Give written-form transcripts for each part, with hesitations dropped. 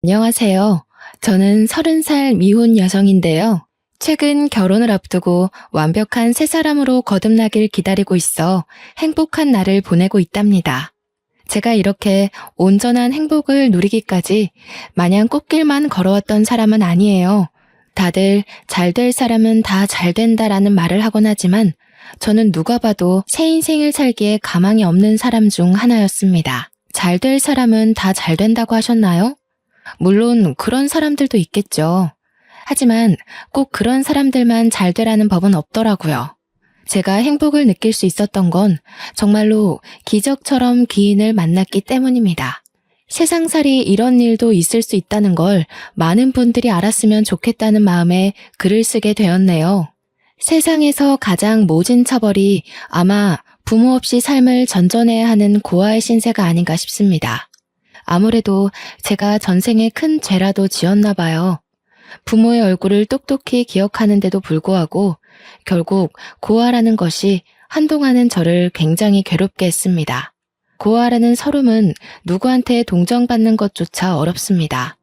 안녕하세요. 저는 30살 미혼 여성인데요. 최근 결혼을 앞두고 완벽한 새 사람으로 거듭나길 기다리고 있어 행복한 날을 보내고 있답니다. 제가 이렇게 온전한 행복을 누리기까지 마냥 꽃길만 걸어왔던 사람은 아니에요. 다들 잘 될 사람은 다 잘 된다라는 말을 하곤 하지만 저는 누가 봐도 새 인생을 살기에 가망이 없는 사람 중 하나였습니다. 잘 될 사람은 다 잘 된다고 하셨나요? 물론 그런 사람들도 있겠죠. 하지만 꼭 그런 사람들만 잘 되라는 법은 없더라고요. 제가 행복을 느낄 수 있었던 건 정말로 기적처럼 귀인을 만났기 때문입니다. 세상살이 이런 일도 있을 수 있다는 걸 많은 분들이 알았으면 좋겠다는 마음에 글을 쓰게 되었네요. 세상에서 가장 모진 처벌이 아마 부모 없이 삶을 전전해야 하는 고아의 신세가 아닌가 싶습니다. 아무래도 제가 전생에 큰 죄라도 지었나 봐요. 부모의 얼굴을 똑똑히 기억하는데도 불구하고 결국 고아라는 것이 한동안은 저를 굉장히 괴롭게 했습니다. 고아라는 서름은 누구한테 동정받는 것조차 어렵습니다.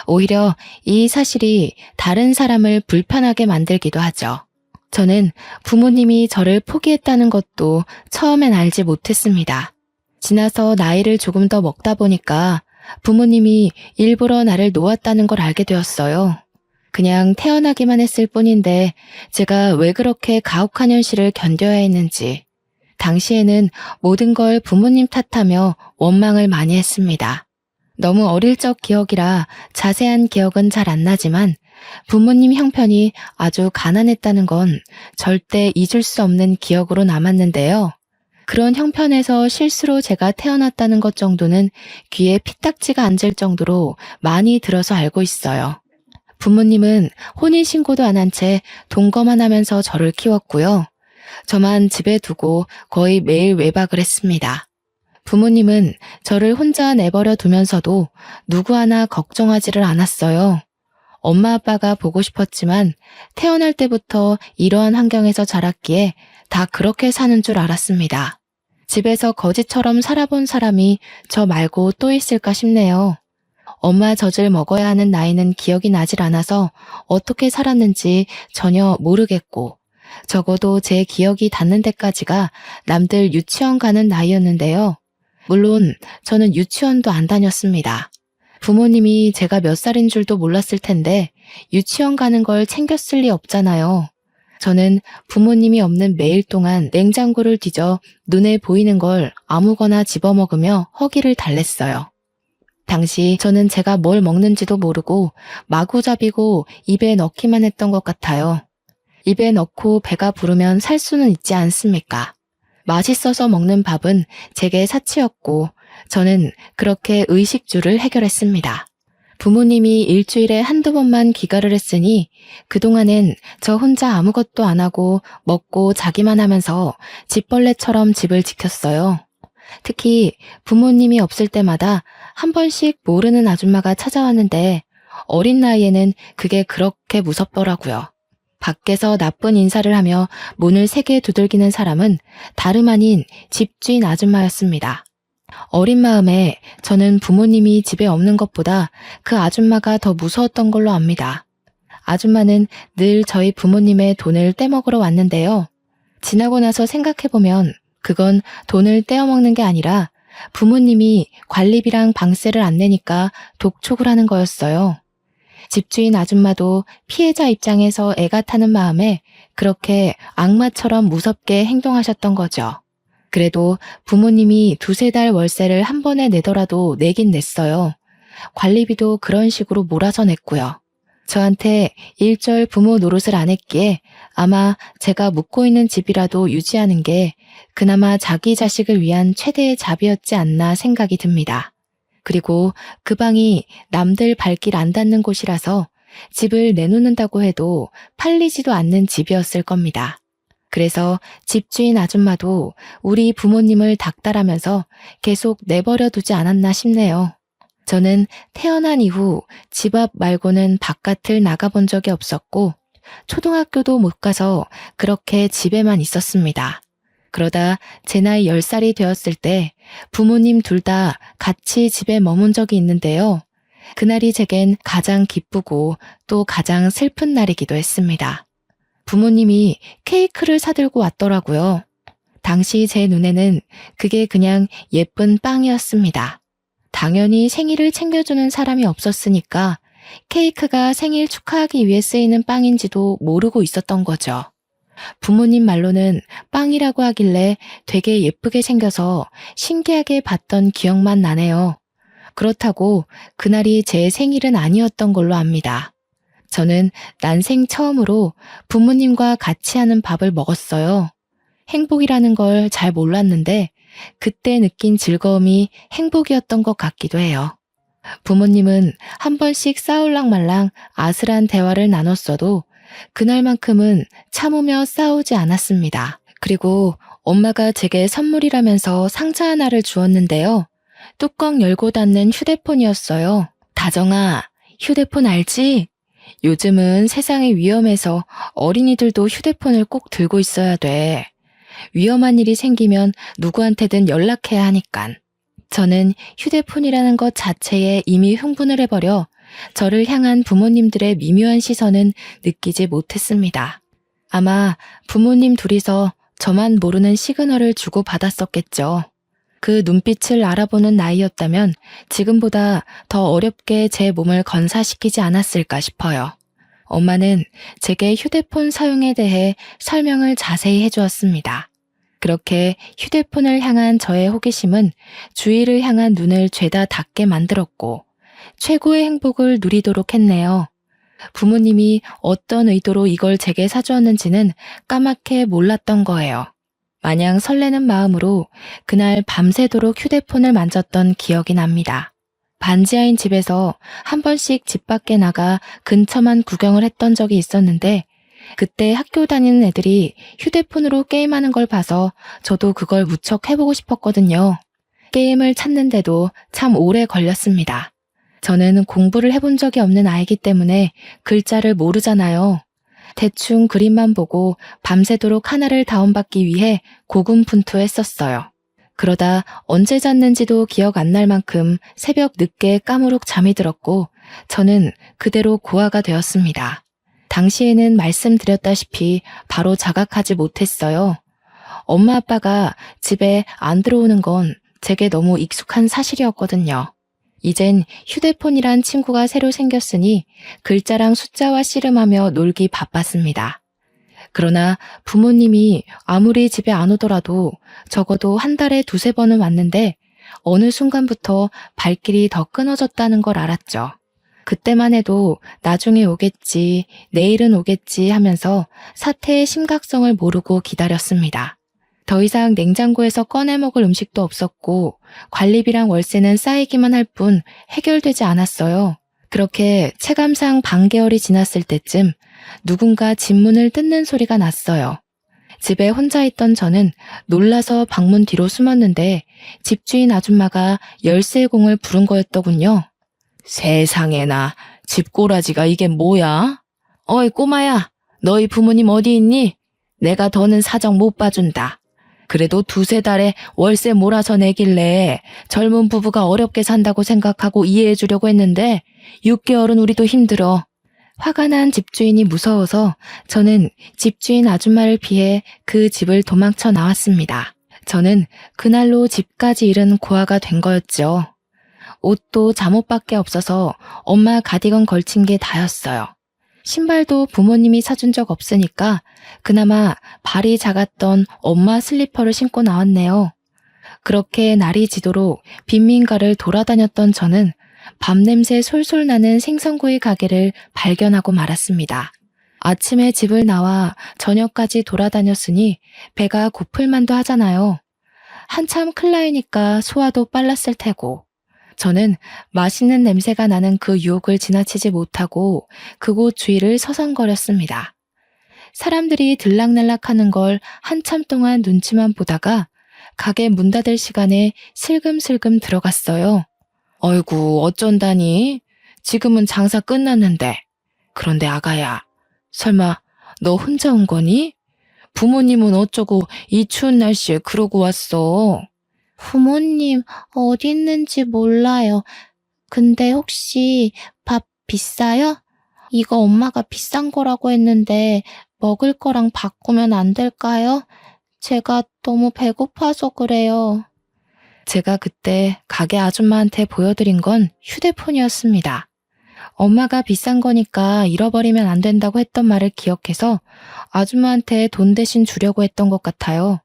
오히려 이 사실이 다른 사람을 불편하게 만들기도 하죠. 저는 부모님이 저를 포기했다는 것도 처음엔 알지 못했습니다. 지나서 나이를 조금 더 먹다 보니까 부모님이 일부러 나를 놓았다는 걸 알게 되었어요. 그냥 태어나기만 했을 뿐인데 제가 왜 그렇게 가혹한 현실을 견뎌야 했는지, 당시에는 모든 걸 부모님 탓하며 원망을 많이 했습니다. 너무 어릴 적 기억이라 자세한 기억은 잘 안 나지만 부모님 형편이 아주 가난했다는 건 절대 잊을 수 없는 기억으로 남았는데요. 그런 형편에서 실수로 제가 태어났다는 것 정도는 귀에 피딱지가 앉을 정도로 많이 들어서 알고 있어요. 부모님은 혼인신고도 안 한 채 동거만 하면서 저를 키웠고요. 저만 집에 두고 거의 매일 외박을 했습니다. 부모님은 저를 혼자 내버려 두면서도 누구 하나 걱정하지를 않았어요. 엄마 아빠가 보고 싶었지만 태어날 때부터 이러한 환경에서 자랐기에 다 그렇게 사는 줄 알았습니다. 집에서 거지처럼 살아본 사람이 저 말고 또 있을까 싶네요. 엄마 젖을 먹어야 하는 나이는 기억이 나질 않아서 어떻게 살았는지 전혀 모르겠고, 적어도 제 기억이 닿는 데까지가 남들 유치원 가는 나이였는데요. 물론 저는 유치원도 안 다녔습니다. 부모님이 제가 몇 살인 줄도 몰랐을 텐데 유치원 가는 걸 챙겼을 리 없잖아요. 저는 부모님이 없는 매일 동안 냉장고를 뒤져 눈에 보이는 걸 아무거나 집어먹으며 허기를 달랬어요. 당시 저는 제가 뭘 먹는지도 모르고 마구잡이고 입에 넣기만 했던 것 같아요. 입에 넣고 배가 부르면 살 수는 있지 않습니까? 맛있어서 먹는 밥은 제게 사치였고 저는 그렇게 의식주를 해결했습니다. 부모님이 일주일에 한두 번만 귀가를 했으니 그동안엔 저 혼자 아무것도 안 하고 먹고 자기만 하면서 집벌레처럼 집을 지켰어요. 특히 부모님이 없을 때마다 한 번씩 모르는 아줌마가 찾아왔는데 어린 나이에는 그게 그렇게 무섭더라고요. 밖에서 나쁜 인사를 하며 문을 세게 두들기는 사람은 다름 아닌 집주인 아줌마였습니다. 어린 마음에 저는 부모님이 집에 없는 것보다 그 아줌마가 더 무서웠던 걸로 압니다. 아줌마는 늘 저희 부모님의 돈을 떼먹으러 왔는데요. 지나고 나서 생각해보면 그건 돈을 떼어먹는 게 아니라 부모님이 관리비랑 방세를 안 내니까 독촉을 하는 거였어요. 집주인 아줌마도 피해자 입장에서 애가 타는 마음에 그렇게 악마처럼 무섭게 행동하셨던 거죠. 그래도 부모님이 두세 달 월세를 한 번에 내더라도 내긴 냈어요. 관리비도 그런 식으로 몰아서 냈고요. 저한테 일절 부모 노릇을 안 했기에 아마 제가 묵고 있는 집이라도 유지하는 게 그나마 자기 자식을 위한 최대의 자비였지 않나 생각이 듭니다. 그리고 그 방이 남들 발길 안 닿는 곳이라서 집을 내놓는다고 해도 팔리지도 않는 집이었을 겁니다. 그래서 집주인 아줌마도 우리 부모님을 닥달하면서 계속 내버려 두지 않았나 싶네요. 저는 태어난 이후 집 앞 말고는 바깥을 나가본 적이 없었고 초등학교도 못 가서 그렇게 집에만 있었습니다. 그러다 제 나이 10살이 되었을 때 부모님 둘 다 같이 집에 머문 적이 있는데요. 그날이 제겐 가장 기쁘고 또 가장 슬픈 날이기도 했습니다. 부모님이 케이크를 사들고 왔더라고요. 당시 제 눈에는 그게 그냥 예쁜 빵이었습니다. 당연히 생일을 챙겨주는 사람이 없었으니까 케이크가 생일 축하하기 위해 쓰이는 빵인지도 모르고 있었던 거죠. 부모님 말로는 빵이라고 하길래 되게 예쁘게 생겨서 신기하게 봤던 기억만 나네요. 그렇다고 그날이 제 생일은 아니었던 걸로 압니다. 저는 난생 처음으로 부모님과 같이 하는 밥을 먹었어요. 행복이라는 걸 잘 몰랐는데 그때 느낀 즐거움이 행복이었던 것 같기도 해요. 부모님은 한 번씩 싸울랑말랑 아슬한 대화를 나눴어도 그날만큼은 참으며 싸우지 않았습니다. 그리고 엄마가 제게 선물이라면서 상자 하나를 주었는데요. 뚜껑 열고 닫는 휴대폰이었어요. 다정아, 휴대폰 알지? 요즘은 세상이 위험해서 어린이들도 휴대폰을 꼭 들고 있어야 돼. 위험한 일이 생기면 누구한테든 연락해야 하니깐. 저는 휴대폰이라는 것 자체에 이미 흥분을 해버려 저를 향한 부모님들의 미묘한 시선은 느끼지 못했습니다. 아마 부모님 둘이서 저만 모르는 시그널을 주고받았었겠죠. 그 눈빛을 알아보는 나이였다면 지금보다 더 어렵게 제 몸을 건사시키지 않았을까 싶어요. 엄마는 제게 휴대폰 사용에 대해 설명을 자세히 해주었습니다. 그렇게 휴대폰을 향한 저의 호기심은 주위를 향한 눈을 죄다 닫게 만들었고 최고의 행복을 누리도록 했네요. 부모님이 어떤 의도로 이걸 제게 사주었는지는 까맣게 몰랐던 거예요. 마냥 설레는 마음으로 그날 밤새도록 휴대폰을 만졌던 기억이 납니다. 반지하인 집에서 한 번씩 집 밖에 나가 근처만 구경을 했던 적이 있었는데 그때 학교 다니는 애들이 휴대폰으로 게임하는 걸 봐서 저도 그걸 무척 해보고 싶었거든요. 게임을 찾는데도 참 오래 걸렸습니다. 저는 공부를 해본 적이 없는 아이기 때문에 글자를 모르잖아요. 대충 그림만 보고 밤새도록 하나를 다운받기 위해 고군분투했었어요. 그러다 언제 잤는지도 기억 안 날 만큼 새벽 늦게 까무룩 잠이 들었고 저는 그대로 고아가 되었습니다. 당시에는 말씀드렸다시피 바로 자각하지 못했어요. 엄마 아빠가 집에 안 들어오는 건 제게 너무 익숙한 사실이었거든요. 이젠 휴대폰이란 친구가 새로 생겼으니 글자랑 숫자와 씨름하며 놀기 바빴습니다. 그러나 부모님이 아무리 집에 안 오더라도 적어도 한 달에 두세 번은 왔는데 어느 순간부터 발길이 더 끊어졌다는 걸 알았죠. 그때만 해도 나중에 오겠지, 내일은 오겠지 하면서 사태의 심각성을 모르고 기다렸습니다. 더 이상 냉장고에서 꺼내 먹을 음식도 없었고 관리비랑 월세는 쌓이기만 할 뿐 해결되지 않았어요. 그렇게 체감상 반개월이 지났을 때쯤 누군가 집 문을 뜯는 소리가 났어요. 집에 혼자 있던 저는 놀라서 방문 뒤로 숨었는데 집주인 아줌마가 열쇠공을 부른 거였더군요. 세상에나, 집꼬라지가 이게 뭐야? 어이 꼬마야, 너희 부모님 어디 있니? 내가 더는 사정 못 봐준다. 그래도 두세 달에 월세 몰아서 내길래 젊은 부부가 어렵게 산다고 생각하고 이해해 주려고 했는데 6개월은 우리도 힘들어. 화가 난 집주인이 무서워서 저는 집주인 아줌마를 피해 그 집을 도망쳐 나왔습니다. 저는 그날로 집까지 잃은 고아가 된 거였죠. 옷도 잠옷밖에 없어서 엄마 가디건 걸친 게 다였어요. 신발도 부모님이 사준 적 없으니까 그나마 발이 작았던 엄마 슬리퍼를 신고 나왔네요. 그렇게 날이 지도록 빈민가를 돌아다녔던 저는 밤냄새 솔솔 나는 생선구이 가게를 발견하고 말았습니다. 아침에 집을 나와 저녁까지 돌아다녔으니 배가 고플만도 하잖아요. 한참 클라이니까 소화도 빨랐을 테고. 저는 맛있는 냄새가 나는 그 유혹을 지나치지 못하고 그곳 주위를 서성거렸습니다. 사람들이 들락날락하는 걸 한참 동안 눈치만 보다가 가게 문 닫을 시간에 슬금슬금 들어갔어요. 어이구 어쩐다니? 지금은 장사 끝났는데. 그런데 아가야, 설마 너 혼자 온 거니? 부모님은 어쩌고 이 추운 날씨에 그러고 왔어? 부모님 어디 있는지 몰라요. 근데 혹시 밥 비싸요? 이거 엄마가 비싼 거라고 했는데 먹을 거랑 바꾸면 안 될까요? 제가 너무 배고파서 그래요. 제가 그때 가게 아줌마한테 보여드린 건 휴대폰이었습니다. 엄마가 비싼 거니까 잃어버리면 안 된다고 했던 말을 기억해서 아줌마한테 돈 대신 주려고 했던 것 같아요.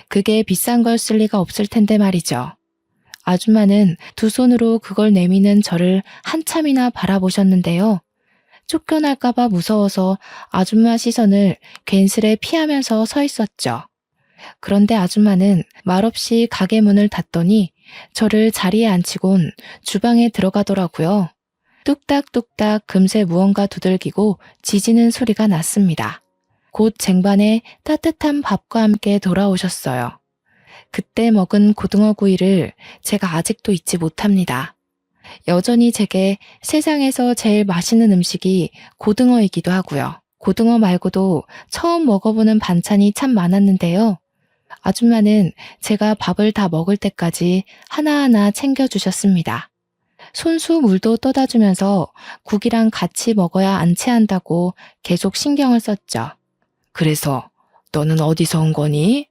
그게 비싼 걸 쓸 리가 없을 텐데 말이죠. 아줌마는 두 손으로 그걸 내미는 저를 한참이나 바라보셨는데요. 쫓겨날까봐 무서워서 아줌마 시선을 괜스레 피하면서 서 있었죠. 그런데 아줌마는 말없이 가게 문을 닫더니 저를 자리에 앉히곤 주방에 들어가더라고요. 뚝딱뚝딱 금세 무언가 두들기고 지지는 소리가 났습니다. 곧 쟁반에 따뜻한 밥과 함께 돌아오셨어요. 그때 먹은 고등어 구이를 제가 아직도 잊지 못합니다. 여전히 제게 세상에서 제일 맛있는 음식이 고등어이기도 하고요. 고등어 말고도 처음 먹어보는 반찬이 참 많았는데요. 아줌마는 제가 밥을 다 먹을 때까지 하나하나 챙겨주셨습니다. 손수 물도 떠다 주면서 국이랑 같이 먹어야 안 체한다고 계속 신경을 썼죠. 그래서 너는 어디서 온 거니?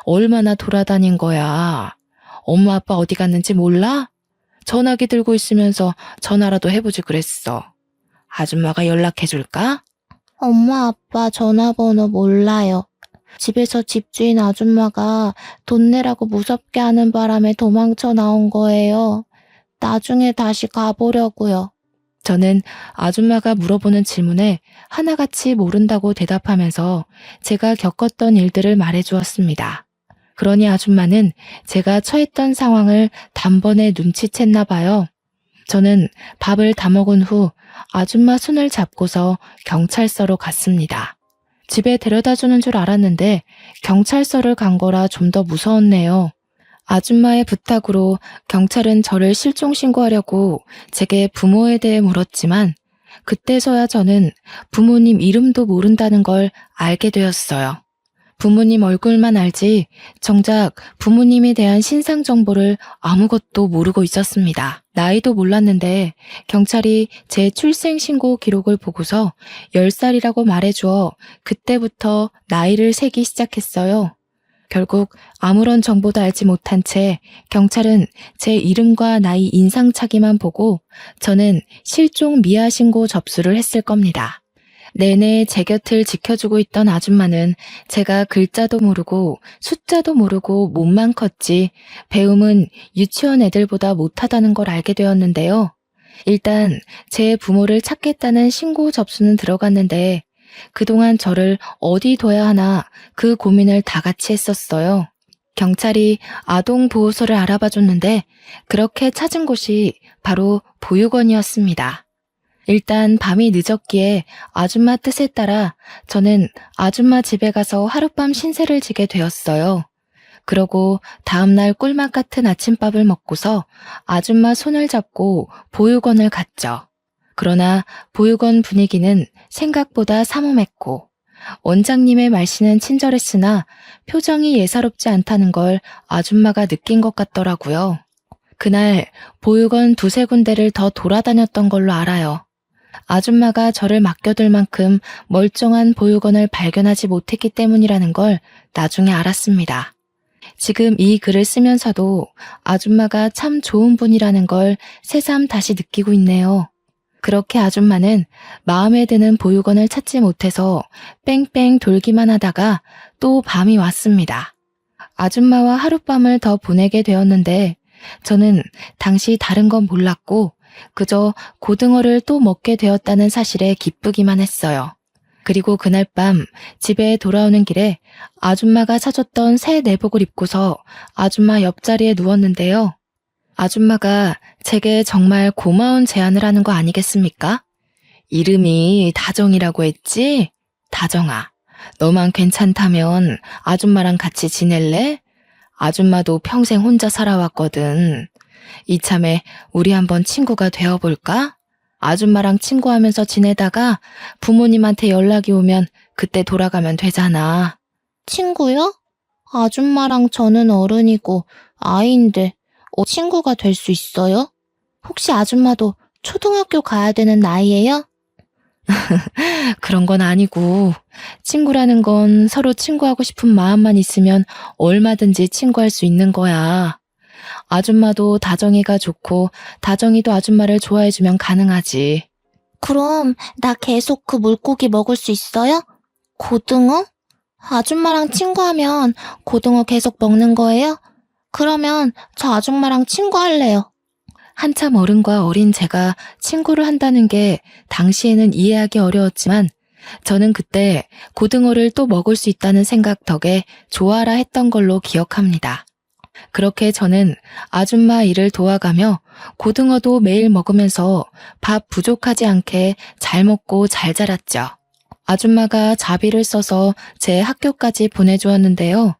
얼마나 돌아다닌 거야? 엄마 아빠 어디 갔는지 몰라? 전화기 들고 있으면서 전화라도 해보지 그랬어. 아줌마가 연락해 줄까? 엄마 아빠 전화번호 몰라요. 집에서 집주인 아줌마가 돈 내라고 무섭게 하는 바람에 도망쳐 나온 거예요. 나중에 다시 가보려고요. 저는 아줌마가 물어보는 질문에 하나같이 모른다고 대답하면서 제가 겪었던 일들을 말해주었습니다. 그러니 아줌마는 제가 처했던 상황을 단번에 눈치챘나 봐요. 저는 밥을 다 먹은 후 아줌마 손을 잡고서 경찰서로 갔습니다. 집에 데려다 주는 줄 알았는데 경찰서를 간 거라 좀 더 무서웠네요. 아줌마의 부탁으로 경찰은 저를 실종 신고하려고 제게 부모에 대해 물었지만 그때서야 저는 부모님 이름도 모른다는 걸 알게 되었어요. 부모님 얼굴만 알지 정작 부모님에 대한 신상 정보를 아무것도 모르고 있었습니다. 나이도 몰랐는데 경찰이 제 출생신고 기록을 보고서 10살이라고 말해주어 그때부터 나이를 세기 시작했어요. 결국 아무런 정보도 알지 못한 채 경찰은 제 이름과 나이 인상착의만 보고 저는 실종 미아 신고 접수를 했을 겁니다. 내내 제 곁을 지켜주고 있던 아줌마는 제가 글자도 모르고 숫자도 모르고 몸만 컸지 배움은 유치원 애들보다 못하다는 걸 알게 되었는데요. 일단 제 부모를 찾겠다는 신고 접수는 들어갔는데 그동안 저를 어디 둬야 하나 그 고민을 다 같이 했었어요. 경찰이 아동보호소를 알아봐 줬는데 그렇게 찾은 곳이 바로 보육원이었습니다. 일단 밤이 늦었기에 아줌마 뜻에 따라 저는 아줌마 집에 가서 하룻밤 신세를 지게 되었어요. 그러고 다음날 꿀맛 같은 아침밥을 먹고서 아줌마 손을 잡고 보육원을 갔죠. 그러나 보육원 분위기는 생각보다 삼엄했고 원장님의 말씨는 친절했으나 표정이 예사롭지 않다는 걸 아줌마가 느낀 것 같더라고요. 그날 보육원 두세 군데를 더 돌아다녔던 걸로 알아요. 아줌마가 저를 맡겨둘 만큼 멀쩡한 보육원을 발견하지 못했기 때문이라는 걸 나중에 알았습니다. 지금 이 글을 쓰면서도 아줌마가 참 좋은 분이라는 걸 새삼 다시 느끼고 있네요. 그렇게 아줌마는 마음에 드는 보육원을 찾지 못해서 뺑뺑 돌기만 하다가 또 밤이 왔습니다. 아줌마와 하룻밤을 더 보내게 되었는데 저는 당시 다른 건 몰랐고 그저 고등어를 또 먹게 되었다는 사실에 기쁘기만 했어요. 그리고 그날 밤 집에 돌아오는 길에 아줌마가 사줬던 새 내복을 입고서 아줌마 옆자리에 누웠는데요. 아줌마가 제게 정말 고마운 제안을 하는 거 아니겠습니까? 이름이 다정이라고 했지? 다정아, 너만 괜찮다면 아줌마랑 같이 지낼래? 아줌마도 평생 혼자 살아왔거든. 이참에 우리 한번 친구가 되어볼까? 아줌마랑 친구하면서 지내다가 부모님한테 연락이 오면 그때 돌아가면 되잖아. 친구요? 아줌마랑 저는 어른이고 아이인데 친구가 될 수 있어요? 혹시 아줌마도 초등학교 가야 되는 나이예요? 그런 건 아니고, 친구라는 건 서로 친구하고 싶은 마음만 있으면 얼마든지 친구할 수 있는 거야. 아줌마도 다정이가 좋고, 다정이도 아줌마를 좋아해주면 가능하지. 그럼 나 계속 그 물고기 먹을 수 있어요? 고등어? 아줌마랑 친구하면 고등어 계속 먹는 거예요? 그러면 저 아줌마랑 친구할래요. 한참 어른과 어린 제가 친구를 한다는 게 당시에는 이해하기 어려웠지만 저는 그때 고등어를 또 먹을 수 있다는 생각 덕에 좋아라 했던 걸로 기억합니다. 그렇게 저는 아줌마 일을 도와가며 고등어도 매일 먹으면서 밥 부족하지 않게 잘 먹고 잘 자랐죠. 아줌마가 자비를 써서 제 학교까지 보내주었는데요.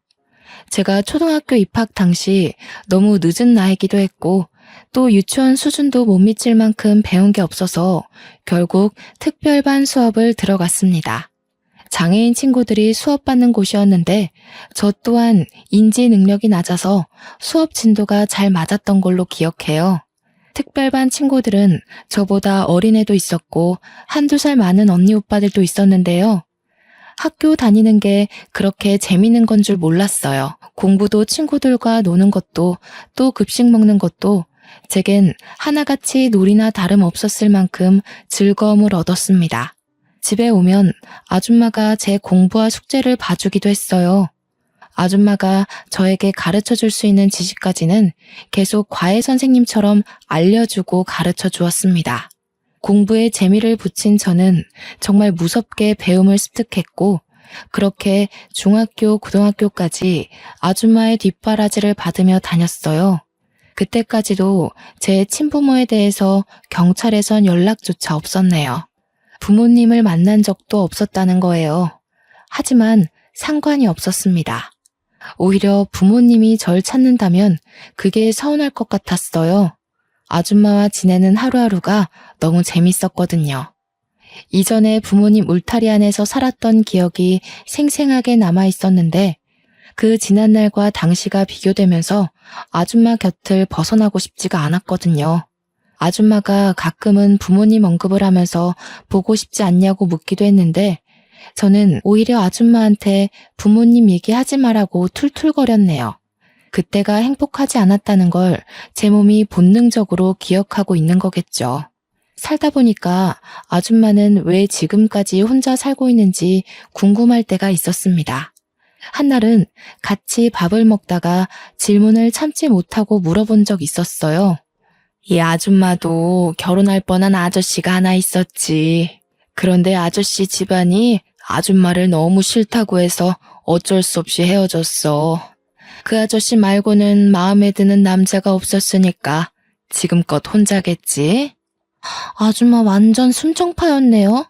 제가 초등학교 입학 당시 너무 늦은 나이기도 했고 또 유치원 수준도 못 미칠 만큼 배운 게 없어서 결국 특별반 수업을 들어갔습니다. 장애인 친구들이 수업받는 곳이었는데 저 또한 인지 능력이 낮아서 수업 진도가 잘 맞았던 걸로 기억해요. 특별반 친구들은 저보다 어린애도 있었고 한두 살 많은 언니 오빠들도 있었는데요. 학교 다니는 게 그렇게 재미있는 건 줄 몰랐어요. 공부도 친구들과 노는 것도 또 급식 먹는 것도 제겐 하나같이 놀이나 다름없었을 만큼 즐거움을 얻었습니다. 집에 오면 아줌마가 제 공부와 숙제를 봐주기도 했어요. 아줌마가 저에게 가르쳐 줄 수 있는 지식까지는 계속 과외 선생님처럼 알려주고 가르쳐 주었습니다. 공부에 재미를 붙인 저는 정말 무섭게 배움을 습득했고 그렇게 중학교, 고등학교까지 아줌마의 뒷바라지를 받으며 다녔어요. 그때까지도 제 친부모에 대해서 경찰에선 연락조차 없었네요. 부모님을 만난 적도 없었다는 거예요. 하지만 상관이 없었습니다. 오히려 부모님이 절 찾는다면 그게 서운할 것 같았어요. 아줌마와 지내는 하루하루가 너무 재밌었거든요. 이전에 부모님 울타리 안에서 살았던 기억이 생생하게 남아 있었는데 그 지난날과 당시가 비교되면서 아줌마 곁을 벗어나고 싶지가 않았거든요. 아줌마가 가끔은 부모님 언급을 하면서 보고 싶지 않냐고 묻기도 했는데 저는 오히려 아줌마한테 부모님 얘기하지 말라고 툴툴거렸네요. 그때가 행복하지 않았다는 걸 제 몸이 본능적으로 기억하고 있는 거겠죠. 살다 보니까 아줌마는 왜 지금까지 혼자 살고 있는지 궁금할 때가 있었습니다. 한날은 같이 밥을 먹다가 질문을 참지 못하고 물어본 적 있었어요. 이 아줌마도 결혼할 뻔한 아저씨가 하나 있었지. 그런데 아저씨 집안이 아줌마를 너무 싫다고 해서 어쩔 수 없이 헤어졌어. 그 아저씨 말고는 마음에 드는 남자가 없었으니까 지금껏 혼자겠지? 아줌마 완전 순정파였네요.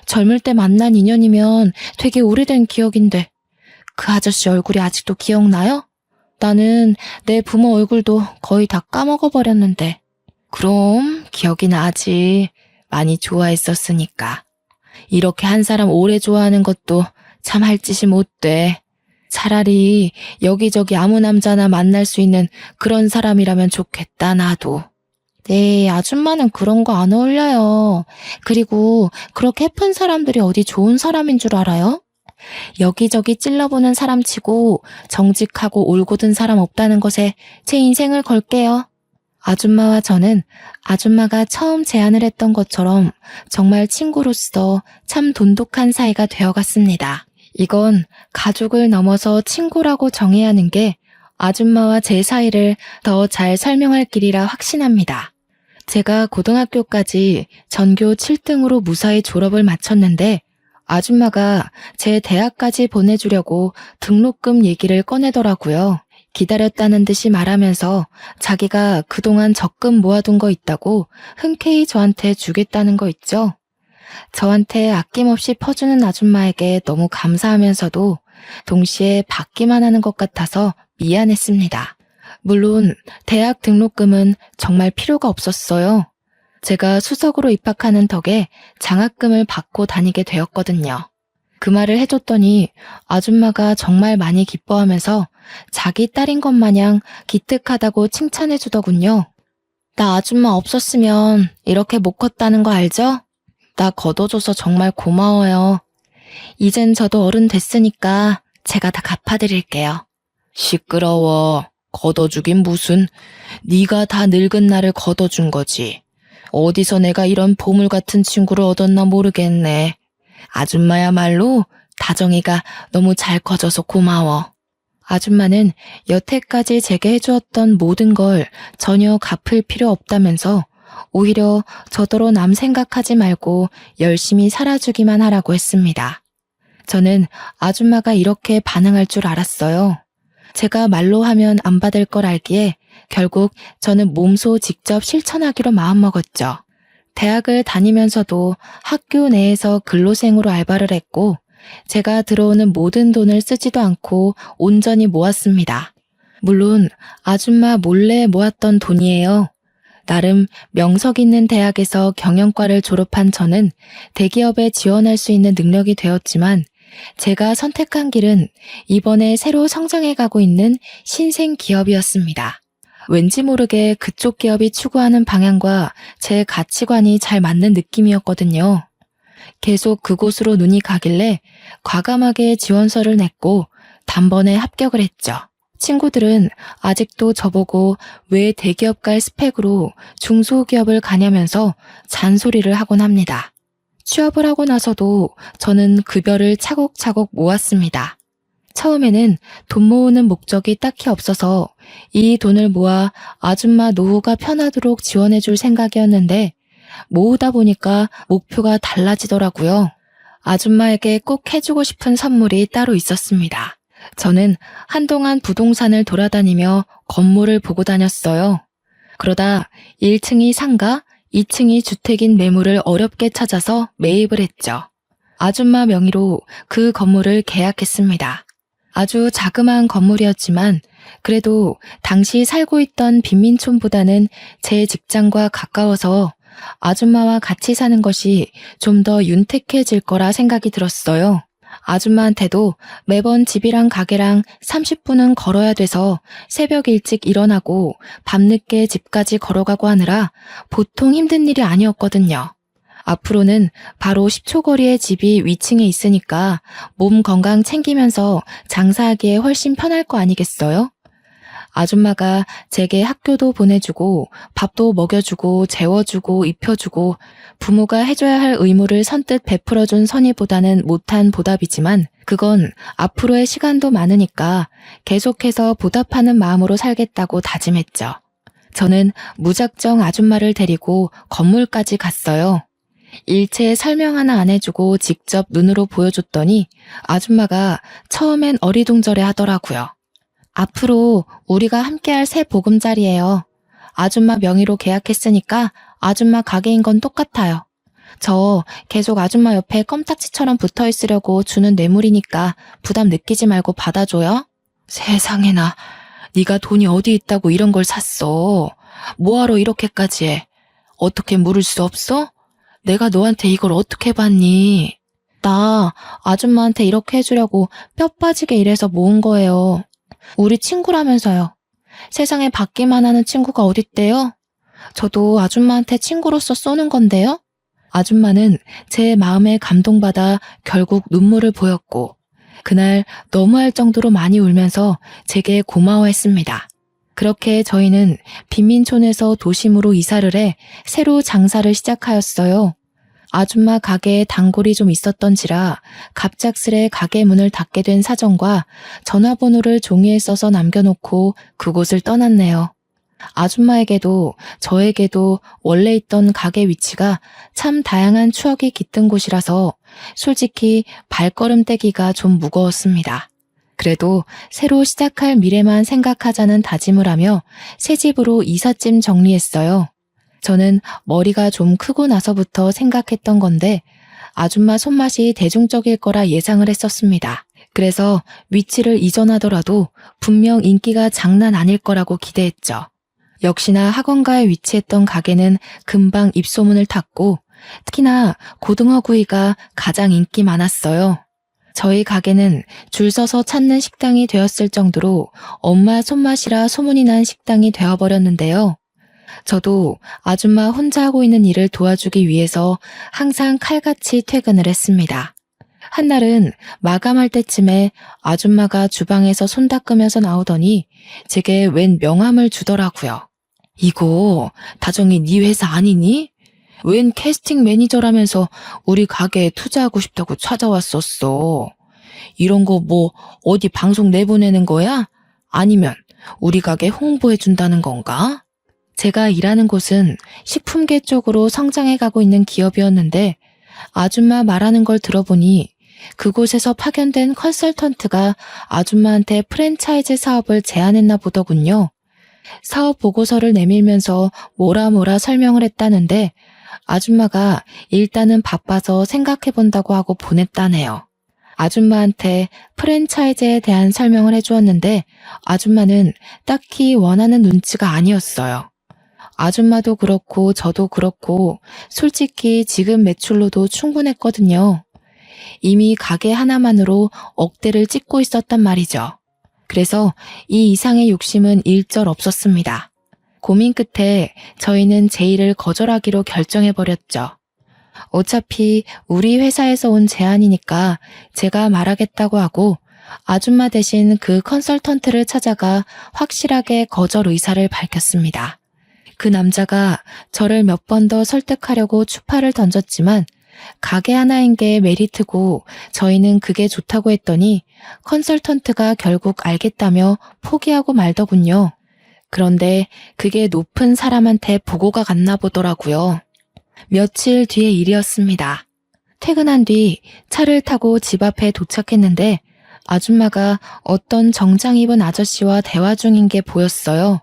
젊을 때 만난 인연이면 되게 오래된 기억인데 그 아저씨 얼굴이 아직도 기억나요? 나는 내 부모 얼굴도 거의 다 까먹어버렸는데. 그럼 기억이 나지. 많이 좋아했었으니까. 이렇게 한 사람 오래 좋아하는 것도 참 할 짓이 못 돼. 차라리 여기저기 아무 남자나 만날 수 있는 그런 사람이라면 좋겠다, 나도. 네, 아줌마는 그런 거 안 어울려요. 그리고 그렇게 예쁜 사람들이 어디 좋은 사람인 줄 알아요? 여기저기 찔러보는 사람 치고 정직하고 올곧은 사람 없다는 것에 제 인생을 걸게요. 아줌마와 저는 아줌마가 처음 제안을 했던 것처럼 정말 친구로서 참 돈독한 사이가 되어갔습니다. 이건 가족을 넘어서 친구라고 정해야 하는 게 아줌마와 제 사이를 더 잘 설명할 길이라 확신합니다. 제가 고등학교까지 전교 7등으로 무사히 졸업을 마쳤는데 아줌마가 제 대학까지 보내주려고 등록금 얘기를 꺼내더라고요. 기다렸다는 듯이 말하면서 자기가 그동안 적금 모아둔 거 있다고 흔쾌히 저한테 주겠다는 거 있죠. 저한테 아낌없이 퍼주는 아줌마에게 너무 감사하면서도 동시에 받기만 하는 것 같아서 미안했습니다. 물론 대학 등록금은 정말 필요가 없었어요. 제가 수석으로 입학하는 덕에 장학금을 받고 다니게 되었거든요. 그 말을 해줬더니 아줌마가 정말 많이 기뻐하면서 자기 딸인 것 마냥 기특하다고 칭찬해주더군요. 나 아줌마 없었으면 이렇게 못 컸다는 거 알죠? 나 걷어줘서 정말 고마워요. 이젠 저도 어른 됐으니까 제가 다 갚아드릴게요. 시끄러워. 걷어주긴 무슨. 네가 다 늙은 나를 걷어준 거지. 어디서 내가 이런 보물 같은 친구를 얻었나 모르겠네. 아줌마야말로 다정이가 너무 잘 커져서 고마워. 아줌마는 여태까지 제게 해주었던 모든 걸 전혀 갚을 필요 없다면서 오히려 저더러 남 생각하지 말고 열심히 살아주기만 하라고 했습니다. 저는 아줌마가 이렇게 반응할 줄 알았어요. 제가 말로 하면 안 받을 걸 알기에 결국 저는 몸소 직접 실천하기로 마음먹었죠. 대학을 다니면서도 학교 내에서 근로생으로 알바를 했고 제가 들어오는 모든 돈을 쓰지도 않고 온전히 모았습니다. 물론 아줌마 몰래 모았던 돈이에요. 나름 명석 있는 대학에서 경영과를 졸업한 저는 대기업에 지원할 수 있는 능력이 되었지만 제가 선택한 길은 이번에 새로 성장해 가고 있는 신생 기업이었습니다. 왠지 모르게 그쪽 기업이 추구하는 방향과 제 가치관이 잘 맞는 느낌이었거든요. 계속 그곳으로 눈이 가길래 과감하게 지원서를 냈고 단번에 합격을 했죠. 친구들은 아직도 저보고 왜 대기업 갈 스펙으로 중소기업을 가냐면서 잔소리를 하곤 합니다. 취업을 하고 나서도 저는 급여를 차곡차곡 모았습니다. 처음에는 돈 모으는 목적이 딱히 없어서 이 돈을 모아 아줌마 노후가 편하도록 지원해줄 생각이었는데 모으다 보니까 목표가 달라지더라고요. 아줌마에게 꼭 해주고 싶은 선물이 따로 있었습니다. 저는 한동안 부동산을 돌아다니며 건물을 보고 다녔어요. 그러다 1층이 상가, 2층이 주택인 매물을 어렵게 찾아서 매입을 했죠. 아줌마 명의로 그 건물을 계약했습니다. 아주 자그마한 건물이었지만 그래도 당시 살고 있던 빈민촌보다는 제 직장과 가까워서 아줌마와 같이 사는 것이 좀 더 윤택해질 거라 생각이 들었어요. 아줌마한테도 매번 집이랑 가게랑 30분은 걸어야 돼서 새벽 일찍 일어나고 밤늦게 집까지 걸어가고 하느라 보통 힘든 일이 아니었거든요. 앞으로는 바로 10초 거리의 집이 위층에 있으니까 몸 건강 챙기면서 장사하기에 훨씬 편할 거 아니겠어요? 아줌마가 제게 학교도 보내주고 밥도 먹여주고 재워주고 입혀주고 부모가 해줘야 할 의무를 선뜻 베풀어준 선의보다는 못한 보답이지만 그건 앞으로의 시간도 많으니까 계속해서 보답하는 마음으로 살겠다고 다짐했죠. 저는 무작정 아줌마를 데리고 건물까지 갔어요. 일체 설명 하나 안 해주고 직접 눈으로 보여줬더니 아줌마가 처음엔 어리둥절해 하더라고요. 앞으로 우리가 함께할 새 보금자리예요. 아줌마 명의로 계약했으니까 아줌마 가게인 건 똑같아요. 저 계속 아줌마 옆에 껌딱지처럼 붙어 있으려고 주는 뇌물이니까 부담 느끼지 말고 받아줘요. 세상에나, 네가 돈이 어디 있다고 이런 걸 샀어. 뭐하러 이렇게까지 해? 어떻게 물을 수 없어? 내가 너한테 이걸 어떻게 받니? 나 아줌마한테 이렇게 해주려고 뼈 빠지게 일해서 모은 거예요. 우리 친구라면서요. 세상에 받기만 하는 친구가 어딨대요? 저도 아줌마한테 친구로서 쏘는 건데요. 아줌마는 제 마음에 감동받아 결국 눈물을 보였고 그날 너무할 정도로 많이 울면서 제게 고마워했습니다. 그렇게 저희는 빈민촌에서 도심으로 이사를 해 새로 장사를 시작하였어요. 아줌마 가게에 단골이 좀 있었던지라 갑작스레 가게 문을 닫게 된 사정과 전화번호를 종이에 써서 남겨놓고 그곳을 떠났네요. 아줌마에게도 저에게도 원래 있던 가게 위치가 참 다양한 추억이 깃든 곳이라서 솔직히 발걸음 떼기가 좀 무거웠습니다. 그래도 새로 시작할 미래만 생각하자는 다짐을 하며 새 집으로 이삿짐 정리했어요. 저는 머리가 좀 크고 나서부터 생각했던 건데 아줌마 손맛이 대중적일 거라 예상을 했었습니다. 그래서 위치를 이전하더라도 분명 인기가 장난 아닐 거라고 기대했죠. 역시나 학원가에 위치했던 가게는 금방 입소문을 탔고 특히나 고등어구이가 가장 인기 많았어요. 저희 가게는 줄 서서 찾는 식당이 되었을 정도로 엄마 손맛이라 소문이 난 식당이 되어버렸는데요. 저도 아줌마 혼자 하고 있는 일을 도와주기 위해서 항상 칼같이 퇴근을 했습니다. 한날은 마감할 때쯤에 아줌마가 주방에서 손 닦으면서 나오더니 제게 웬 명함을 주더라고요. 이거 다정이 네 회사 아니니? 웬 캐스팅 매니저라면서 우리 가게에 투자하고 싶다고 찾아왔었어. 이런 거 뭐 어디 방송 내보내는 거야? 아니면 우리 가게 홍보해준다는 건가? 제가 일하는 곳은 식품계 쪽으로 성장해 가고 있는 기업이었는데 아줌마 말하는 걸 들어보니 그곳에서 파견된 컨설턴트가 아줌마한테 프랜차이즈 사업을 제안했나 보더군요. 사업 보고서를 내밀면서 뭐라 설명을 했다는데 아줌마가 일단은 바빠서 생각해본다고 하고 보냈다네요. 아줌마한테 프랜차이즈에 대한 설명을 해주었는데 아줌마는 딱히 원하는 눈치가 아니었어요. 아줌마도 그렇고 저도 그렇고 솔직히 지금 매출로도 충분했거든요. 이미 가게 하나만으로 억대를 찍고 있었단 말이죠. 그래서 이 이상의 욕심은 일절 없었습니다. 고민 끝에 저희는 제의를 거절하기로 결정해버렸죠. 어차피 우리 회사에서 온 제안이니까 제가 말하겠다고 하고 아줌마 대신 그 컨설턴트를 찾아가 확실하게 거절 의사를 밝혔습니다. 그 남자가 저를 몇 번 더 설득하려고 추파를 던졌지만 가게 하나인 게 메리트고 저희는 그게 좋다고 했더니 컨설턴트가 결국 알겠다며 포기하고 말더군요. 그런데 그게 높은 사람한테 보고가 갔나 보더라고요. 며칠 뒤의 일이었습니다. 퇴근한 뒤 차를 타고 집 앞에 도착했는데 아줌마가 어떤 정장 입은 아저씨와 대화 중인 게 보였어요.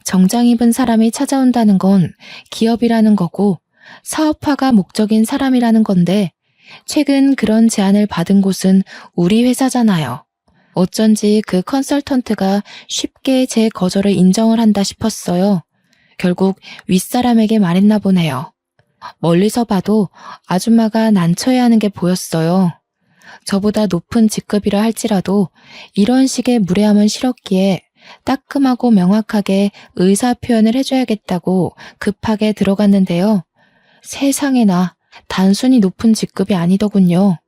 정장 입은 사람이 찾아온다는 건 기업이라는 거고 사업화가 목적인 사람이라는 건데 최근 그런 제안을 받은 곳은 우리 회사잖아요. 어쩐지 그 컨설턴트가 쉽게 제 거절을 인정을 한다 싶었어요. 결국 윗사람에게 말했나 보네요. 멀리서 봐도 아줌마가 난처해 하는 게 보였어요. 저보다 높은 직급이라 할지라도 이런 식의 무례함은 싫었기에 따끔하고 명확하게 의사 표현을 해줘야겠다고 급하게 들어갔는데요. 세상에나 단순히 높은 직급이 아니더군요.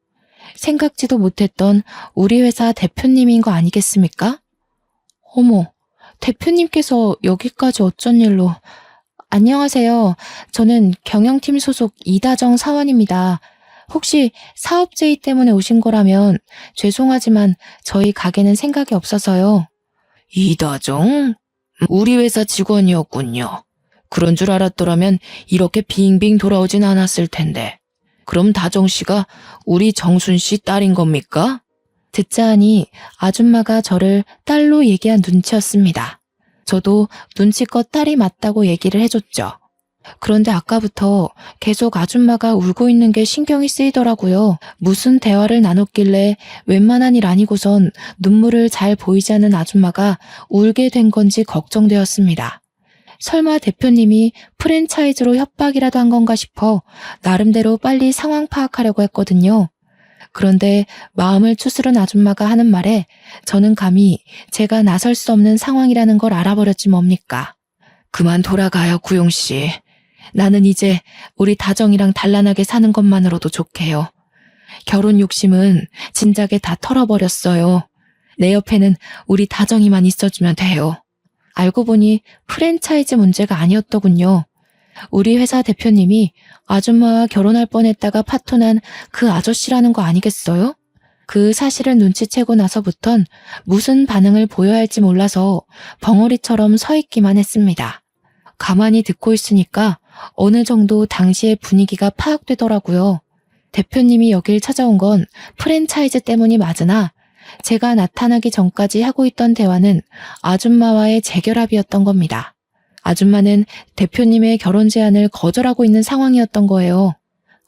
생각지도 못했던 우리 회사 대표님인 거 아니겠습니까? 어머, 대표님께서 여기까지 어쩐 일로... 안녕하세요. 저는 경영팀 소속 이다정 사원입니다. 혹시 사업 제의 때문에 오신 거라면 죄송하지만 저희 가게는 생각이 없어서요. 이다정? 우리 회사 직원이었군요. 그런 줄 알았더라면 이렇게 빙빙 돌아오진 않았을 텐데. 그럼 다정 씨가 우리 정순 씨 딸인 겁니까? 듣자 하니 아줌마가 저를 딸로 얘기한 눈치였습니다. 저도 눈치껏 딸이 맞다고 얘기를 해줬죠. 그런데 아까부터 계속 아줌마가 울고 있는 게 신경이 쓰이더라고요. 무슨 대화를 나눴길래 웬만한 일 아니고선 눈물을 잘 보이지 않는 아줌마가 울게 된 건지 걱정되었습니다. 설마 대표님이 프랜차이즈로 협박이라도 한 건가 싶어 나름대로 빨리 상황 파악하려고 했거든요. 그런데 마음을 추스른 아줌마가 하는 말에 저는 감히 제가 나설 수 없는 상황이라는 걸 알아버렸지 뭡니까. 그만 돌아가요, 구용 씨. 나는 이제 우리 다정이랑 단란하게 사는 것만으로도 좋게요. 결혼 욕심은 진작에 다 털어버렸어요. 내 옆에는 우리 다정이만 있어주면 돼요. 알고 보니 프랜차이즈 문제가 아니었더군요. 우리 회사 대표님이 아줌마와 결혼할 뻔했다가 파토난 그 아저씨라는 거 아니겠어요? 그 사실을 눈치채고 나서부턴 무슨 반응을 보여야 할지 몰라서 벙어리처럼 서 있기만 했습니다. 가만히 듣고 있으니까 어느 정도 당시의 분위기가 파악되더라고요. 대표님이 여길 찾아온 건 프랜차이즈 때문이 맞으나 제가 나타나기 전까지 하고 있던 대화는 아줌마와의 재결합이었던 겁니다. 아줌마는 대표님의 결혼 제안을 거절하고 있는 상황이었던 거예요.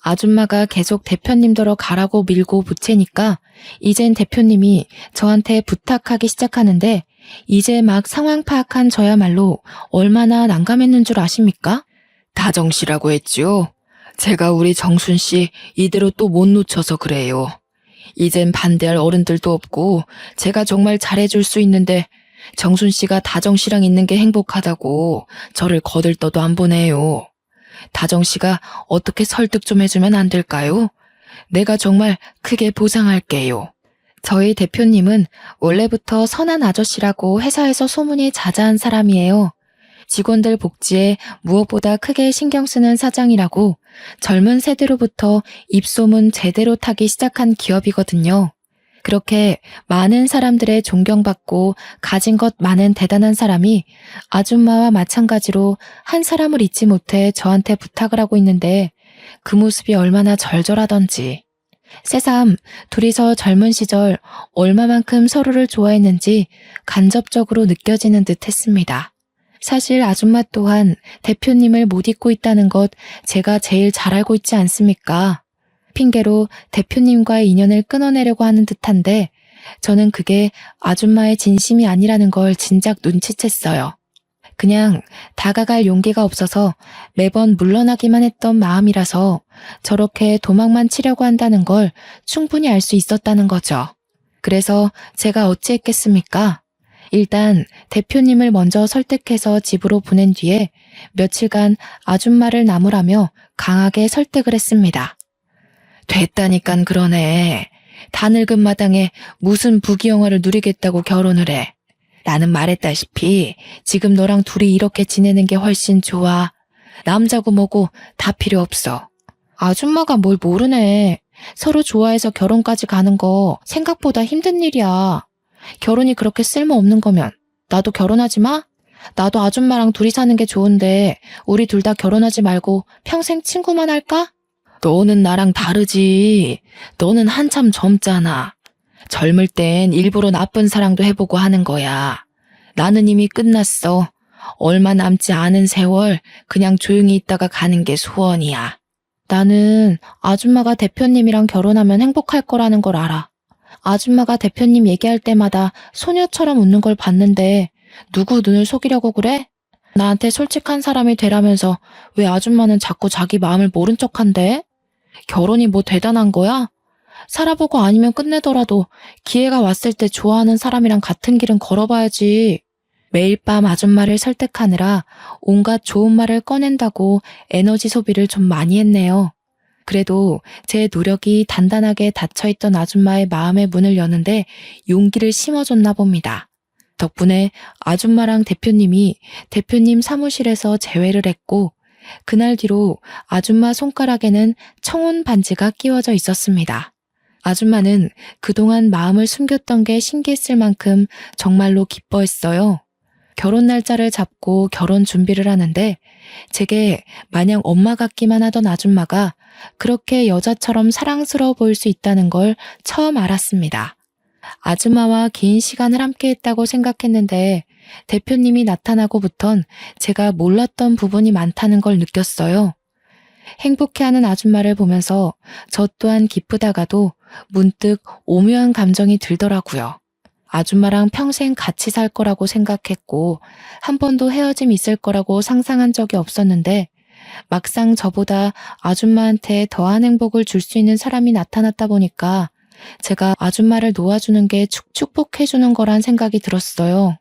아줌마가 계속 대표님더러 가라고 밀고 부채니까 이젠 대표님이 저한테 부탁하기 시작하는데 이제 막 상황 파악한 저야말로 얼마나 난감했는 줄 아십니까? 다정 씨라고 했지요. 제가 우리 정순 씨 이대로 또 못 놓쳐서 그래요. 이젠 반대할 어른들도 없고 제가 정말 잘해줄 수 있는데 정순 씨가 다정 씨랑 있는 게 행복하다고 저를 거들떠도 안 보내요. 다정 씨가 어떻게 설득 좀 해주면 안 될까요? 내가 정말 크게 보상할게요. 저희 대표님은 원래부터 선한 아저씨라고 회사에서 소문이 자자한 사람이에요. 직원들 복지에 무엇보다 크게 신경 쓰는 사장이라고 젊은 세대로부터 입소문 제대로 타기 시작한 기업이거든요. 그렇게 많은 사람들의 존경받고 가진 것 많은 대단한 사람이 아줌마와 마찬가지로 한 사람을 잊지 못해 저한테 부탁을 하고 있는데 그 모습이 얼마나 절절하던지. 새삼 둘이서 젊은 시절 얼마만큼 서로를 좋아했는지 간접적으로 느껴지는 듯 했습니다. 사실 아줌마 또한 대표님을 못 잊고 있다는 것 제가 제일 잘 알고 있지 않습니까? 핑계로 대표님과의 인연을 끊어내려고 하는 듯한데 저는 그게 아줌마의 진심이 아니라는 걸 진작 눈치챘어요. 그냥 다가갈 용기가 없어서 매번 물러나기만 했던 마음이라서 저렇게 도망만 치려고 한다는 걸 충분히 알 수 있었다는 거죠. 그래서 제가 어찌했겠습니까? 일단 대표님을 먼저 설득해서 집으로 보낸 뒤에 며칠간 아줌마를 나무라며 강하게 설득을 했습니다. 됐다니깐 그러네. 다 늙은 마당에 무슨 부귀영화를 누리겠다고 결혼을 해. 나는 말했다시피 지금 너랑 둘이 이렇게 지내는 게 훨씬 좋아. 남자고 뭐고 다 필요 없어. 아줌마가 뭘 모르네. 서로 좋아해서 결혼까지 가는 거 생각보다 힘든 일이야. 결혼이 그렇게 쓸모없는 거면 나도 결혼하지 마? 나도 아줌마랑 둘이 사는 게 좋은데 우리 둘 다 결혼하지 말고 평생 친구만 할까? 너는 나랑 다르지. 너는 한참 젊잖아. 젊을 땐 일부러 나쁜 사랑도 해보고 하는 거야. 나는 이미 끝났어. 얼마 남지 않은 세월 그냥 조용히 있다가 가는 게 소원이야. 나는 아줌마가 대표님이랑 결혼하면 행복할 거라는 걸 알아. 아줌마가 대표님 얘기할 때마다 소녀처럼 웃는 걸 봤는데 누구 눈을 속이려고 그래? 나한테 솔직한 사람이 되라면서 왜 아줌마는 자꾸 자기 마음을 모른 척한대? 결혼이 뭐 대단한 거야? 살아보고 아니면 끝내더라도 기회가 왔을 때 좋아하는 사람이랑 같은 길은 걸어봐야지. 매일 밤 아줌마를 설득하느라 온갖 좋은 말을 꺼낸다고 에너지 소비를 좀 많이 했네요. 그래도 제 노력이 단단하게 닫혀있던 아줌마의 마음의 문을 여는데 용기를 심어줬나 봅니다. 덕분에 아줌마랑 대표님이 대표님 사무실에서 재회를 했고 그날 뒤로 아줌마 손가락에는 청혼 반지가 끼워져 있었습니다. 아줌마는 그동안 마음을 숨겼던 게 신기했을 만큼 정말로 기뻐했어요. 결혼 날짜를 잡고 결혼 준비를 하는데 제게 마냥 엄마 같기만 하던 아줌마가 그렇게 여자처럼 사랑스러워 보일 수 있다는 걸 처음 알았습니다. 아줌마와 긴 시간을 함께 했다고 생각했는데 대표님이 나타나고부턴 제가 몰랐던 부분이 많다는 걸 느꼈어요. 행복해하는 아줌마를 보면서 저 또한 기쁘다가도 문득 오묘한 감정이 들더라고요. 아줌마랑 평생 같이 살 거라고 생각했고 한 번도 헤어짐 있을 거라고 상상한 적이 없었는데 막상 저보다 아줌마한테 더한 행복을 줄 수 있는 사람이 나타났다 보니까 제가 아줌마를 놓아주는 게 축복해주는 거란 생각이 들었어요.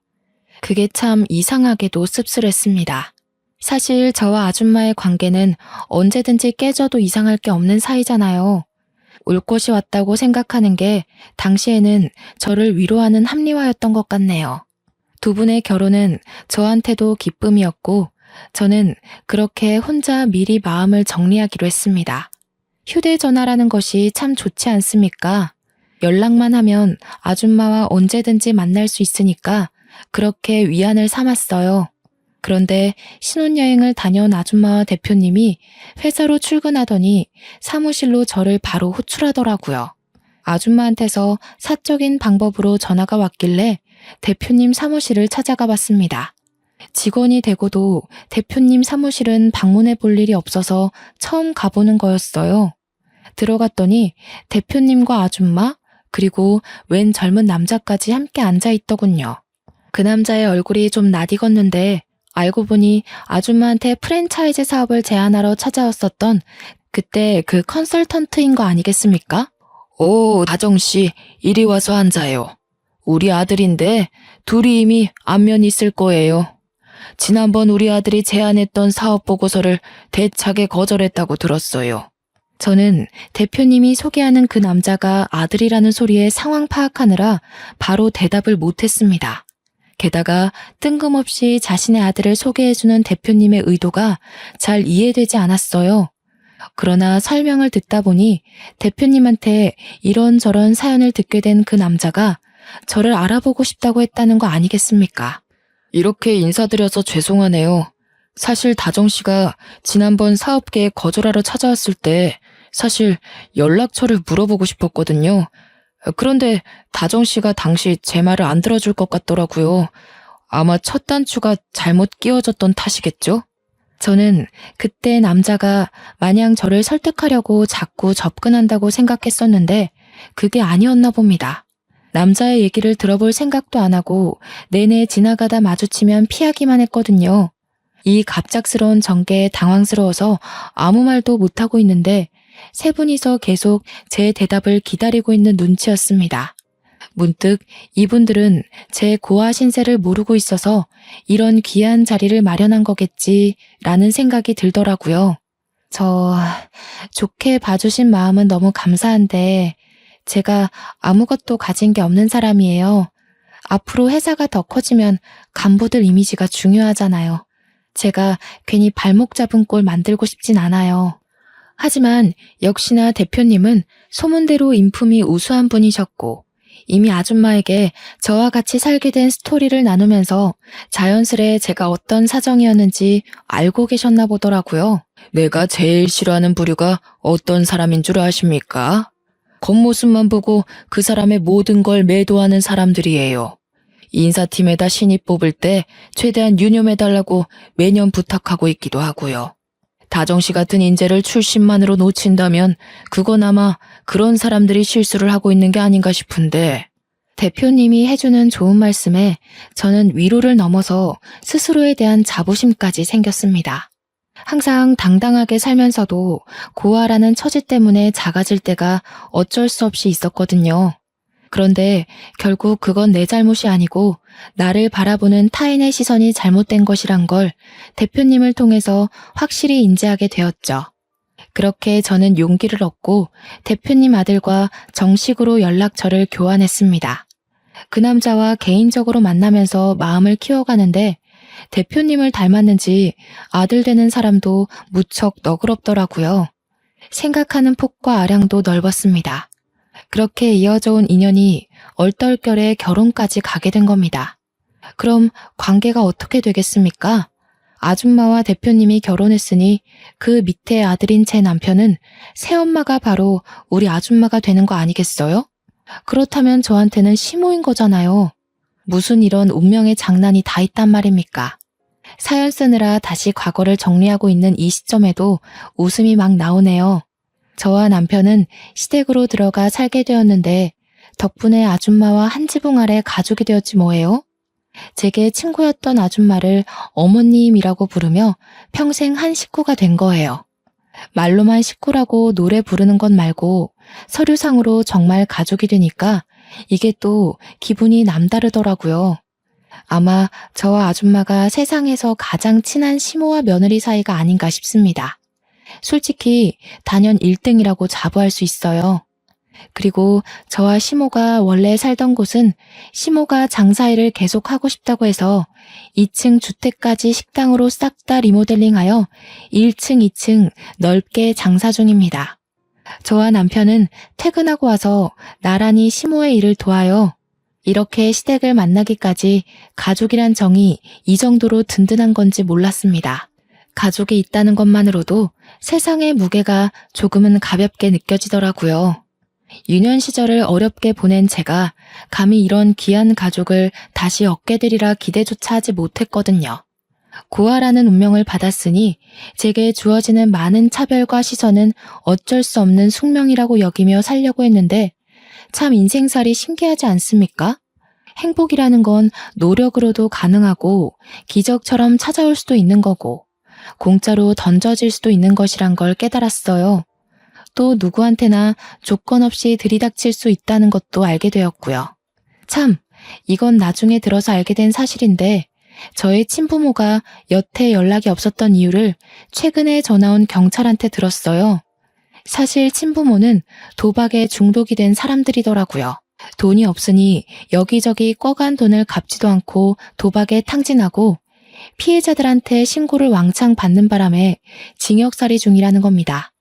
그게 참 이상하게도 씁쓸했습니다. 사실 저와 아줌마의 관계는 언제든지 깨져도 이상할 게 없는 사이잖아요. 올 것이 왔다고 생각하는 게 당시에는 저를 위로하는 합리화였던 것 같네요. 두 분의 결혼은 저한테도 기쁨이었고 저는 그렇게 혼자 미리 마음을 정리하기로 했습니다. 휴대전화라는 것이 참 좋지 않습니까? 연락만 하면 아줌마와 언제든지 만날 수 있으니까 그렇게 위안을 삼았어요. 그런데 신혼여행을 다녀온 아줌마와 대표님이 회사로 출근하더니 사무실로 저를 바로 호출하더라고요. 아줌마한테서 사적인 방법으로 전화가 왔길래 대표님 사무실을 찾아가 봤습니다. 직원이 되고도 대표님 사무실은 방문해 볼 일이 없어서 처음 가보는 거였어요. 들어갔더니 대표님과 아줌마 그리고 웬 젊은 남자까지 함께 앉아 있더군요. 그 남자의 얼굴이 좀 낯익었는데 알고 보니 아줌마한테 프랜차이즈 사업을 제안하러 찾아왔었던 그때 그 컨설턴트인 거 아니겠습니까? 오, 다정씨, 이리 와서 앉아요. 우리 아들인데 둘이 이미 안면이 있을 거예요. 지난번 우리 아들이 제안했던 사업 보고서를 대차게 거절했다고 들었어요. 저는 대표님이 소개하는 그 남자가 아들이라는 소리에 상황 파악하느라 바로 대답을 못했습니다. 게다가 뜬금없이 자신의 아들을 소개해주는 대표님의 의도가 잘 이해되지 않았어요. 그러나 설명을 듣다 보니 대표님한테 이런저런 사연을 듣게 된 그 남자가 저를 알아보고 싶다고 했다는 거 아니겠습니까? 이렇게 인사드려서 죄송하네요. 사실 다정 씨가 지난번 사업 계획 거절하러 찾아왔을 때 사실 연락처를 물어보고 싶었거든요. 그런데 다정 씨가 당시 제 말을 안 들어줄 것 같더라고요. 아마 첫 단추가 잘못 끼워졌던 탓이겠죠? 저는 그때 남자가 마냥 저를 설득하려고 자꾸 접근한다고 생각했었는데 그게 아니었나 봅니다. 남자의 얘기를 들어볼 생각도 안 하고 내내 지나가다 마주치면 피하기만 했거든요. 이 갑작스러운 전개에 당황스러워서 아무 말도 못하고 있는데 세 분이서 계속 제 대답을 기다리고 있는 눈치였습니다. 문득 이분들은 제 고아 신세를 모르고 있어서 이런 귀한 자리를 마련한 거겠지라는 생각이 들더라고요. 좋게 봐주신 마음은 너무 감사한데 제가 아무것도 가진 게 없는 사람이에요. 앞으로 회사가 더 커지면 간부들 이미지가 중요하잖아요. 제가 괜히 발목 잡은 꼴 만들고 싶진 않아요. 하지만 역시나 대표님은 소문대로 인품이 우수한 분이셨고 이미 아줌마에게 저와 같이 살게 된 스토리를 나누면서 자연스레 제가 어떤 사정이었는지 알고 계셨나 보더라고요. 내가 제일 싫어하는 부류가 어떤 사람인 줄 아십니까? 겉모습만 보고 그 사람의 모든 걸 매도하는 사람들이에요. 인사팀에다 신입 뽑을 때 최대한 유념해달라고 매년 부탁하고 있기도 하고요. 다정 씨 같은 인재를 출신만으로 놓친다면 그건 아마 그런 사람들이 실수를 하고 있는 게 아닌가 싶은데 대표님이 해주는 좋은 말씀에 저는 위로를 넘어서 스스로에 대한 자부심까지 생겼습니다. 항상 당당하게 살면서도 고아라는 처지 때문에 작아질 때가 어쩔 수 없이 있었거든요. 그런데 결국 그건 내 잘못이 아니고 나를 바라보는 타인의 시선이 잘못된 것이란 걸 대표님을 통해서 확실히 인지하게 되었죠. 그렇게 저는 용기를 얻고 대표님 아들과 정식으로 연락처를 교환했습니다. 그 남자와 개인적으로 만나면서 마음을 키워가는데 대표님을 닮았는지 아들 되는 사람도 무척 너그럽더라고요. 생각하는 폭과 아량도 넓었습니다. 그렇게 이어져 온 인연이 얼떨결에 결혼까지 가게 된 겁니다. 그럼 관계가 어떻게 되겠습니까? 아줌마와 대표님이 결혼했으니 그 밑에 아들인 제 남편은 새엄마가 바로 우리 아줌마가 되는 거 아니겠어요? 그렇다면 저한테는 시모인 거잖아요. 무슨 이런 운명의 장난이 다 있단 말입니까? 사연 쓰느라 다시 과거를 정리하고 있는 이 시점에도 웃음이 막 나오네요. 저와 남편은 시댁으로 들어가 살게 되었는데 덕분에 아줌마와 한 지붕 아래 가족이 되었지 뭐예요? 제게 친구였던 아줌마를 어머님이라고 부르며 평생 한 식구가 된 거예요. 말로만 식구라고 노래 부르는 것 말고 서류상으로 정말 가족이 되니까 이게 또 기분이 남다르더라고요. 아마 저와 아줌마가 세상에서 가장 친한 시모와 며느리 사이가 아닌가 싶습니다. 솔직히 단연 1등이라고 자부할 수 있어요. 그리고 저와 시모가 원래 살던 곳은 시모가 장사일을 계속하고 싶다고 해서 2층 주택까지 식당으로 싹 다 리모델링하여 1층, 2층 넓게 장사 중입니다. 저와 남편은 퇴근하고 와서 나란히 시모의 일을 도와요. 이렇게 시댁을 만나기까지 가족이란 정이 이 정도로 든든한 건지 몰랐습니다. 가족이 있다는 것만으로도 세상의 무게가 조금은 가볍게 느껴지더라고요. 유년 시절을 어렵게 보낸 제가 감히 이런 귀한 가족을 다시 얻게 되리라 기대조차 하지 못했거든요. 고아라는 운명을 받았으니 제게 주어지는 많은 차별과 시선은 어쩔 수 없는 숙명이라고 여기며 살려고 했는데 참 인생살이 신기하지 않습니까? 행복이라는 건 노력으로도 가능하고 기적처럼 찾아올 수도 있는 거고 공짜로 던져질 수도 있는 것이란 걸 깨달았어요. 또 누구한테나 조건 없이 들이닥칠 수 있다는 것도 알게 되었고요. 참, 이건 나중에 들어서 알게 된 사실인데 저의 친부모가 여태 연락이 없었던 이유를 최근에 전화온 경찰한테 들었어요. 사실 친부모는 도박에 중독이 된 사람들이더라고요. 돈이 없으니 여기저기 꿔간 돈을 갚지도 않고 도박에 탕진하고 피해자들한테 신고를 왕창 받는 바람에 징역살이 중이라는 겁니다.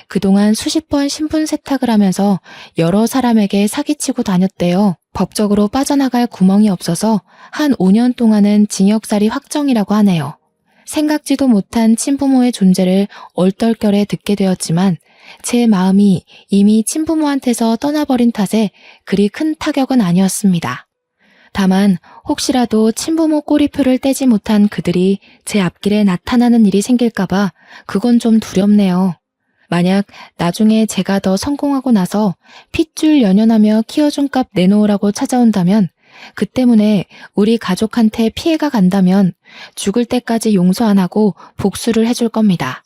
그동안 수십 번 신분 세탁을 하면서 여러 사람에게 사기치고 다녔대요. 법적으로 빠져나갈 구멍이 없어서 한 5년 동안은 징역살이 확정이라고 하네요. 생각지도 못한 친부모의 존재를 얼떨결에 듣게 되었지만 제 마음이 이미 친부모한테서 떠나버린 탓에 그리 큰 타격은 아니었습니다. 다만 혹시라도 친부모 꼬리표를 떼지 못한 그들이 제 앞길에 나타나는 일이 생길까봐 그건 좀 두렵네요. 만약 나중에 제가 더 성공하고 나서 핏줄 연연하며 키워준 값 내놓으라고 찾아온다면 그 때문에 우리 가족한테 피해가 간다면 죽을 때까지 용서 안 하고 복수를 해줄 겁니다.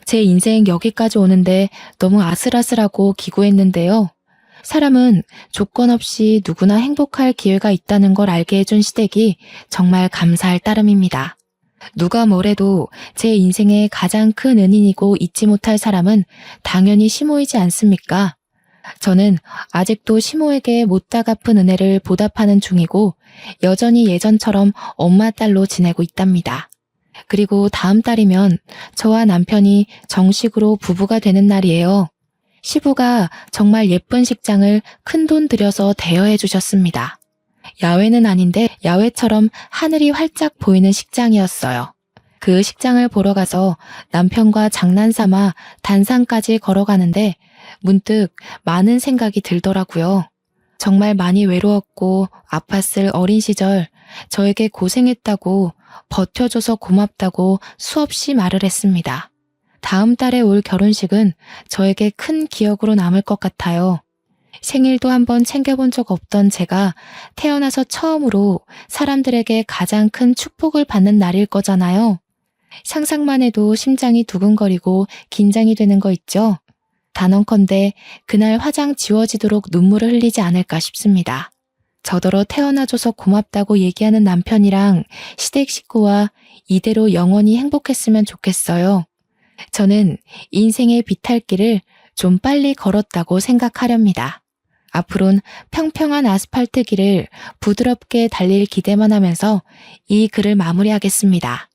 제 인생 여기까지 오는데 너무 아슬아슬하고 기구했는데요. 사람은 조건 없이 누구나 행복할 기회가 있다는 걸 알게 해준 시댁이 정말 감사할 따름입니다. 누가 뭐래도 제 인생의 가장 큰 은인이고 잊지 못할 사람은 당연히 시모이지 않습니까? 저는 아직도 시모에게 못다 갚은 은혜를 보답하는 중이고 여전히 예전처럼 엄마 딸로 지내고 있답니다. 그리고 다음 달이면 저와 남편이 정식으로 부부가 되는 날이에요. 시부가 정말 예쁜 식장을 큰돈 들여서 대여해 주셨습니다. 야외는 아닌데 야외처럼 하늘이 활짝 보이는 식장이었어요. 그 식장을 보러 가서 남편과 장난삼아 단상까지 걸어가는데 문득 많은 생각이 들더라고요. 정말 많이 외로웠고 아팠을 어린 시절 저에게 고생했다고 버텨줘서 고맙다고 수없이 말을 했습니다. 다음 달에 올 결혼식은 저에게 큰 기억으로 남을 것 같아요. 생일도 한번 챙겨본 적 없던 제가 태어나서 처음으로 사람들에게 가장 큰 축복을 받는 날일 거잖아요. 상상만 해도 심장이 두근거리고 긴장이 되는 거 있죠? 단언컨대 그날 화장 지워지도록 눈물을 흘리지 않을까 싶습니다. 저더러 태어나줘서 고맙다고 얘기하는 남편이랑 시댁 식구와 이대로 영원히 행복했으면 좋겠어요. 저는 인생의 비탈길을 좀 빨리 걸었다고 생각하렵니다. 앞으론 평평한 아스팔트 길을 부드럽게 달릴 기대만 하면서 이 글을 마무리하겠습니다.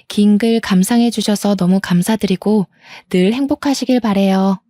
긴 글 감상해 주셔서 너무 감사드리고 늘 행복하시길 바래요.